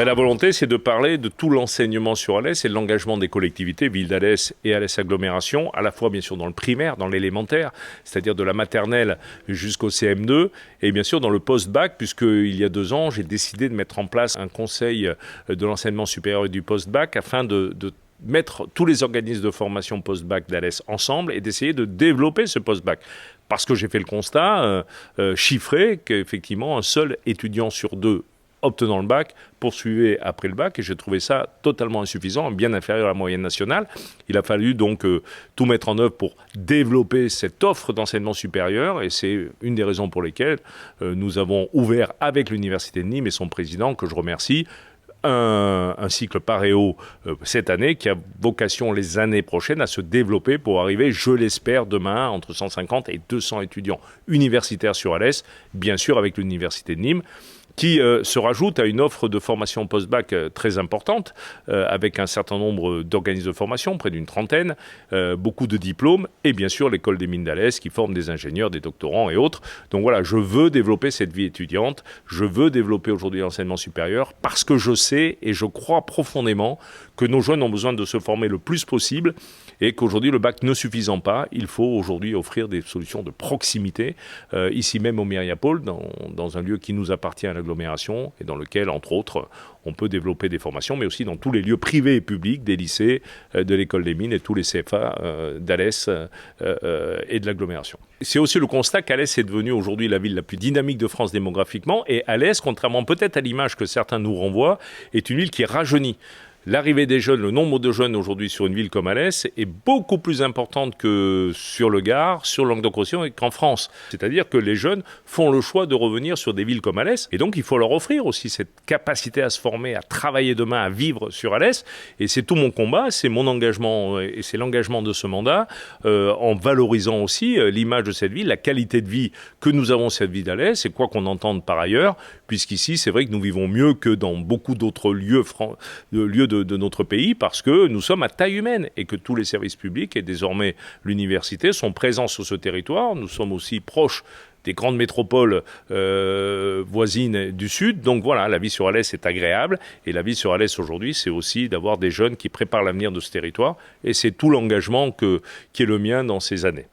La volonté, c'est de parler de tout l'enseignement sur Alès et de l'engagement des collectivités, Ville d'Alès et Alès Agglomération, à la fois bien sûr dans le primaire, dans l'élémentaire, c'est-à-dire de la maternelle jusqu'au CM2, et bien sûr dans le post-bac, puisqu'il y a 2 ans, j'ai décidé de mettre en place un conseil de l'enseignement supérieur et du post-bac afin de mettre tous les organismes de formation post-bac d'Alès ensemble et d'essayer de développer ce post-bac. Parce que j'ai fait le constat chiffré qu'effectivement, un seul étudiant sur 2 obtenant le bac, poursuivait après le bac, et j'ai trouvé ça totalement insuffisant, bien inférieur à la moyenne nationale. Il a fallu donc tout mettre en œuvre pour développer cette offre d'enseignement supérieur, et c'est une des raisons pour lesquelles nous avons ouvert avec l'Université de Nîmes et son président, que je remercie, un cycle paréo cette année qui a vocation les années prochaines à se développer pour arriver, je l'espère, demain entre 150 et 200 étudiants universitaires sur Alès, bien sûr avec l'Université de Nîmes, qui se rajoute à une offre de formation post-bac très importante, avec un certain nombre d'organismes de formation, près d'une trentaine, beaucoup de diplômes, et bien sûr l'école des mines d'Alès qui forme des ingénieurs, des doctorants et autres. Donc voilà, je veux développer cette vie étudiante, je veux développer aujourd'hui l'enseignement supérieur, parce que je sais et je crois profondément que nos jeunes ont besoin de se former le plus possible, et qu'aujourd'hui le bac ne suffisant pas, il faut aujourd'hui offrir des solutions de proximité, ici même au Myriapole, dans un lieu qui nous appartient à l'agglomération et dans lequel, entre autres, on peut développer des formations, mais aussi dans tous les lieux privés et publics, des lycées, de l'école des mines et tous les CFA d'Alès et de l'agglomération. C'est aussi le constat qu'Alès est devenue aujourd'hui la ville la plus dynamique de France démographiquement, et Alès, contrairement peut-être à l'image que certains nous renvoient, est une ville qui rajeunit. L'arrivée des jeunes, le nombre de jeunes aujourd'hui sur une ville comme Alès est beaucoup plus importante que sur le Gard, sur le Languedoc-Roussillon et qu'en France. C'est-à-dire que les jeunes font le choix de revenir sur des villes comme Alès, et donc il faut leur offrir aussi cette capacité à se former, à travailler demain, à vivre sur Alès. Et c'est tout mon combat, c'est mon engagement et c'est l'engagement de ce mandat, en valorisant aussi l'image de cette ville, la qualité de vie que nous avons cette ville d'Alès, et quoi qu'on entende par ailleurs, puisqu'ici c'est vrai que nous vivons mieux que dans beaucoup d'autres lieux de notre pays, parce que nous sommes à taille humaine et que tous les services publics et désormais l'université sont présents sur ce territoire. Nous sommes aussi proches des grandes métropoles voisines du Sud. Donc voilà, la vie sur Alès est agréable, et la vie sur Alès aujourd'hui, c'est aussi d'avoir des jeunes qui préparent l'avenir de ce territoire, et c'est tout l'engagement qui est le mien dans ces années.